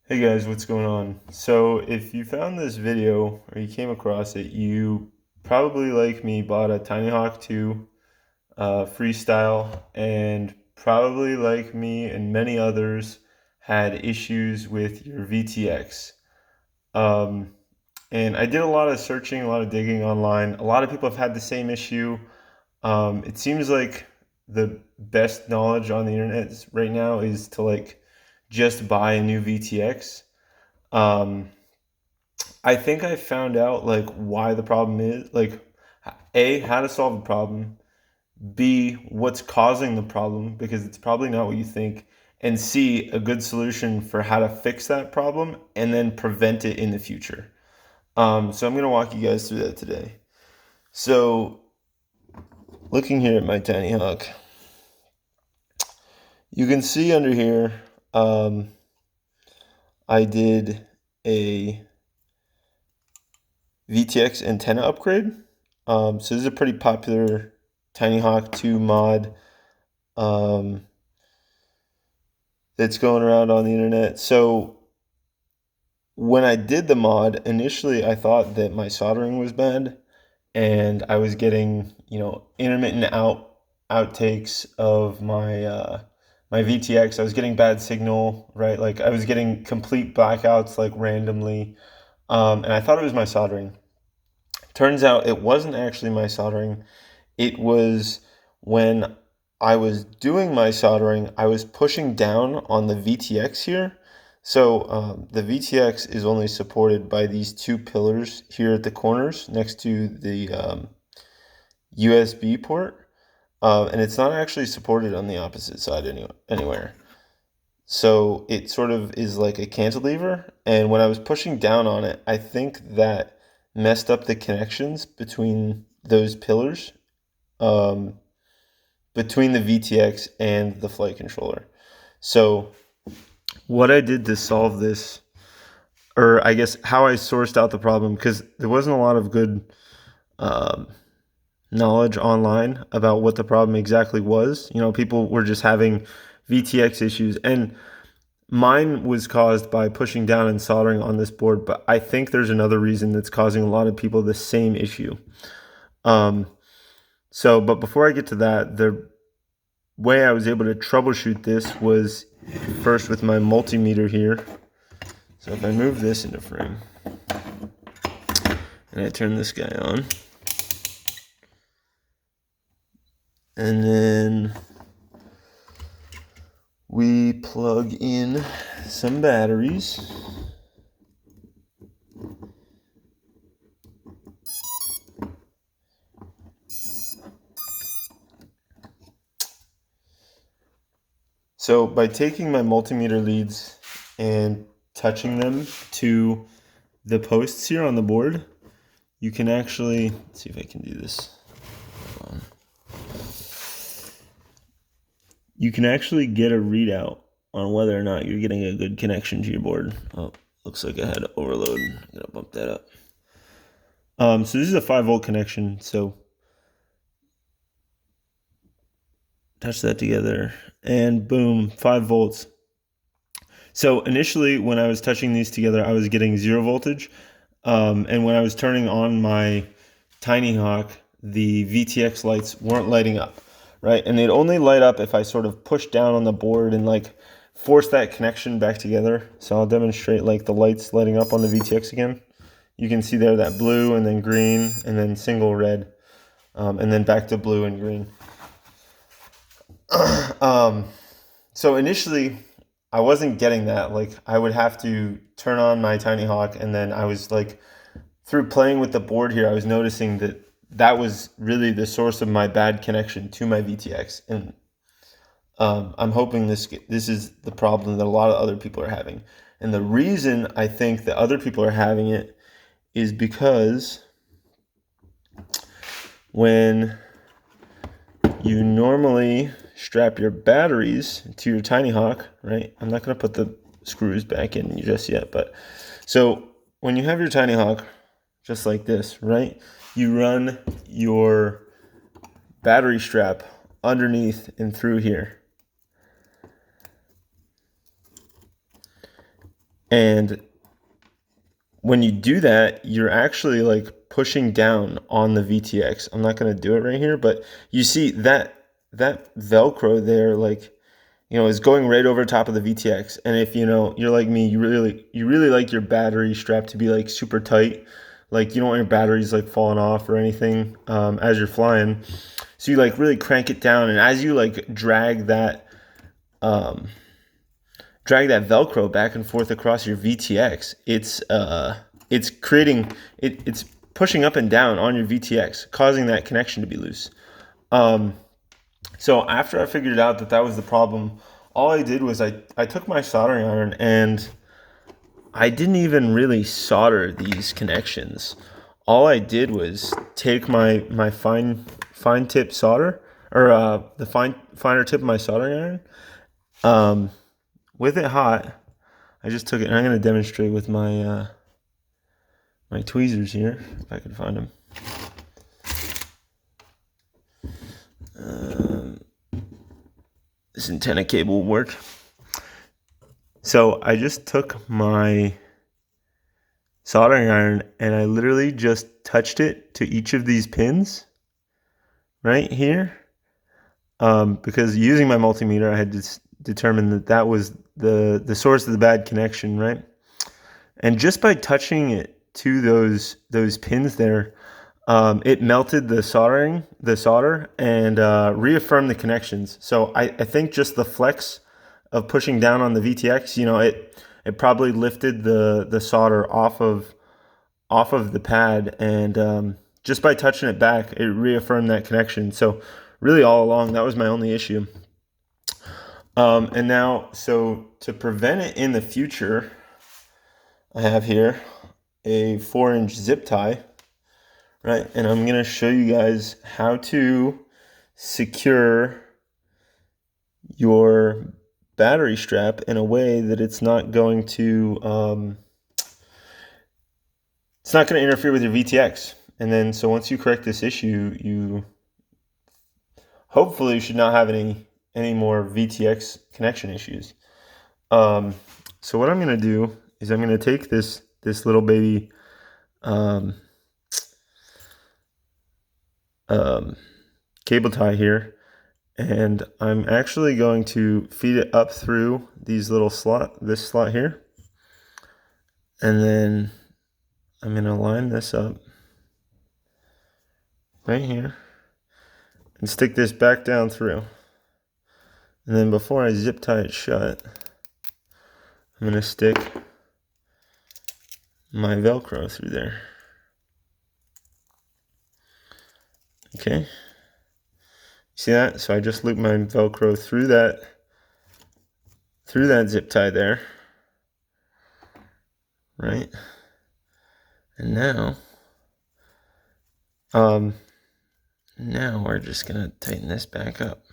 Hey guys, what's going on? So if you found this video or you came across it, you probably like me bought a Tinyhawk 2 Freestyle, and probably like me and many others had issues with your VTX. Um, and I did a lot of searching, a lot of digging online. A lot of people have had the same issue. It seems like the best knowledge on the internet right now is to just buy a new VTX. Um, I think I found out why the problem is, A, how to solve the problem, B, what's causing the problem because it's probably not what you think, and C, a good solution for how to fix that problem and then prevent it in the future. So I'm gonna walk you guys through that today. So looking here at my Tinyhawk, you can see under here, um, I did a VTX antenna upgrade. So this is a pretty popular Tinyhawk 2 mod um, that's going around on the internet. So when I did the mod, initially I thought that my soldering was bad and I was getting, intermittent outtakes of my VTX. I was getting bad signal, right? Like I was getting complete blackouts like randomly. And I thought it was my soldering. Turns out it wasn't actually my soldering. It was when I was doing my soldering, I was pushing down on the VTX here. So the VTX is only supported by these two pillars here at the corners next to the USB port. And it's not actually supported on the opposite side anywhere. So it sort of is like a cantilever. And when I was pushing down on it, I think that messed up the connections between those pillars, um, between the VTX and the flight controller. So what I did to solve this, or I guess how I sourced out the problem, because there wasn't a lot of good um, knowledge online about what the problem exactly was. People were just having VTX issues, and mine was caused by pushing down and soldering on this board, but I think there's another reason that's causing a lot of people the same issue. Um, but before I get to that, the way I was able to troubleshoot this was first with my multimeter here. So if I move this into frame and I turn this guy on, and then we plug in some batteries. So by taking my multimeter leads and touching them to the posts here on the board, you can actually, let's see if I can do this. Hold on. You can actually get a readout on whether or not you're getting a good connection to your board. Oh, looks like I had to overload. I gotta bump that up. So this is a 5-volt connection. So touch that together and boom, 5 volts. So initially when I was touching these together, I was getting 0 voltage. And when I was turning on my Tinyhawk, the VTX lights weren't lighting up, right? And they'd only light up if I sort of push down on the board and force that connection back together. So I'll demonstrate the lights lighting up on the VTX again. You can see there that blue and then green and then single red, and then back to blue and green. So initially I wasn't getting that. I would have to turn on my Tinyhawk, and then I was through playing with the board here, I was noticing that that was really the source of my bad connection to my VTX. And I'm hoping this is the problem that a lot of other people are having. And the reason I think that other people are having it is because when you normally strap your batteries to your Tinyhawk, right? I'm not going to put the screws back in just yet, but so when you have your Tinyhawk just like this, right? You run your battery strap underneath and through here. And when you do that, you're actually like pushing down on the VTX. I'm not going to do it right here, but you see that Velcro there, like, is going right over top of the VTX. And if you're like me, you really like your battery strap to be like super tight. Like you don't want your batteries like falling off or anything as you're flying. So you like really crank it down, and as you like um, drag that Velcro back and forth across your VTX, it's creating it's pushing up and down on your VTX, causing that connection to be loose. So after I figured out that was the problem, all I did was I took my soldering iron and I didn't even really solder these connections. All I did was take my fine tip solder, or the finer tip of my soldering iron, with it hot. I just took it, and I'm going to demonstrate with my my tweezers here, if I can find them. This antenna cable will work. So I just took my soldering iron and I literally just touched it to each of these pins right here, because using my multimeter, I had determined that was the source of the bad connection, right? And just by touching it to those pins there, it melted the solder and reaffirmed the connections. So I think just the flex of pushing down on the VTX, it probably lifted the solder off of the pad, and just by touching it back, it reaffirmed that connection. So really all along, that was my only issue. And now, so to prevent it in the future, I have here a 4-inch zip tie, right? And I'm going to show you guys how to secure your battery strap in a way that it's not going to interfere with your VTX. And then, so once you correct this issue, you hopefully should not have any more VTX connection issues. So what I'm going to do is I'm going to take this little baby cable tie here, and I'm actually going to feed it up through this slot here, and then I'm going to line this up right here and stick this back down through. And then before I zip tie it shut, I'm going to stick my Velcro through there. Okay. See that? So I just looped my Velcro through that zip tie there. Right? And now we're just going to tighten this back up.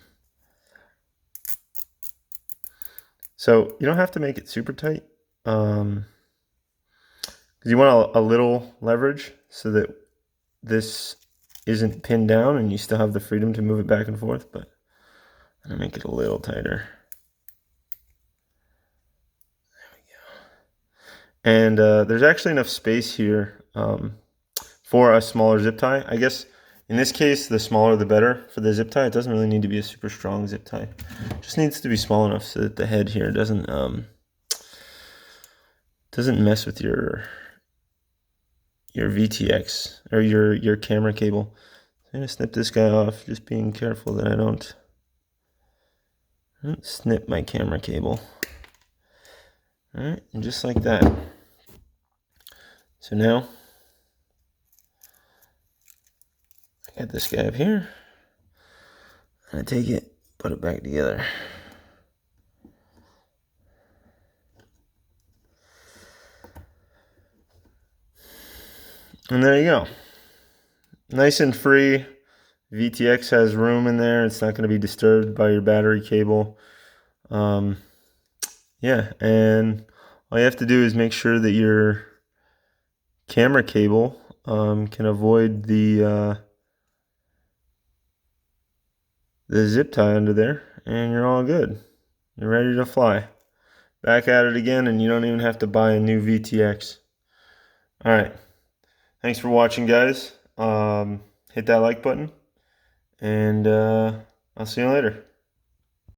So you don't have to make it super tight, because you want a little leverage so that this isn't pinned down and you still have the freedom to move it back and forth, but I'm going to make it a little tighter. There we go. And there's actually enough space here for a smaller zip tie. I guess in this case, the smaller the better for the zip tie. It doesn't really need to be a super strong zip tie. It just needs to be small enough so that the head here doesn't mess with your VTX or your camera cable. I'm gonna snip this guy off, just being careful that I don't snip my camera cable. All right, and just like that. So now I got this guy up here. I take it, put it back together. And there you go. Nice and free. VTX has room in there. It's not going to be disturbed by your battery cable. Yeah, and all you have to do is make sure that your camera cable can avoid the zip tie under there, and you're all good. You're ready to fly. back at it again, and you don't even have to buy a new VTX. All right. Thanks for watching, guys. Hit that like button, and I'll see you later.